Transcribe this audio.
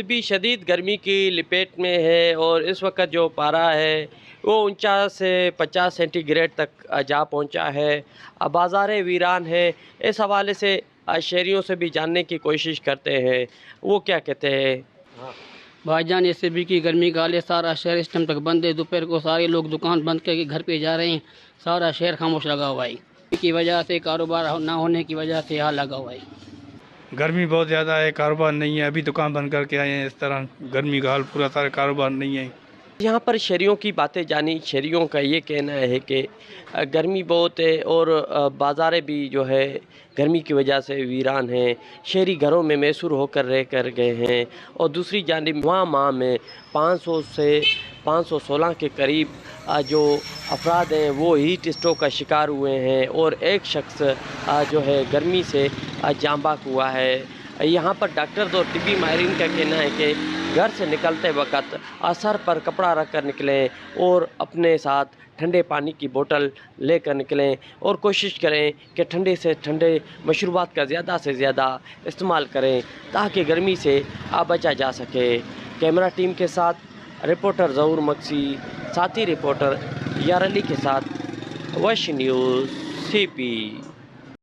भी शदीद गर्मी की लपेट में है और इस वक्त जो पारा है वो 49 से 50 सेंटीग्रेड तक जा पहुंचा है। बाज़ार वीरान है। इस हवाले से शहरियों से भी जानने की कोशिश करते हैं, वो क्या कहते हैं। भाईजान ऐसे भी की गर्मी का हाल है, सारा शहर इस टाइम तक बंद है। दोपहर को सारे लोग दुकान बंद करके घर पे जा रहे हैं, सारा शहर खामोश लगा हुआ है। की वजह से कारोबार ना होने की वजह से हाल लगा हुआ है। गर्मी बहुत ज़्यादा है, कारोबार नहीं है। अभी दुकान बंद करके आए हैं। इस तरह गर्मी का हाल पूरा सारा कारोबार नहीं है। यहाँ पर शहरियों की बातें जानी, शहरियों का ये कहना है कि गर्मी बहुत है और बाज़ारें भी जो है गर्मी की वजह से वीरान हैं। शहरी घरों में मैसूर होकर रह कर गए हैं और दूसरी जानिब वहाँ माह में 500 से 516 के करीब जो अफराद हैं वो हीट स्ट्रोक का शिकार हुए हैं और एक शख्स जो है गर्मी से जांबाक हुआ है। यहाँ पर डॉक्टर और तिब्बी माहिरीन का कहना है कि घर से निकलते वक्त सर पर कपड़ा रख कर निकलें और अपने साथ ठंडे पानी की बोतल लेकर निकलें और कोशिश करें कि ठंडे से ठंडे मशरूबात का ज़्यादा से ज़्यादा इस्तेमाल करें ताकि गर्मी से बचा जा सके। कैमरा टीम के साथ रिपोर्टर ज़हूर मक्सी, साथी रिपोर्टर यार अली के साथ वश न्यूज़ CP।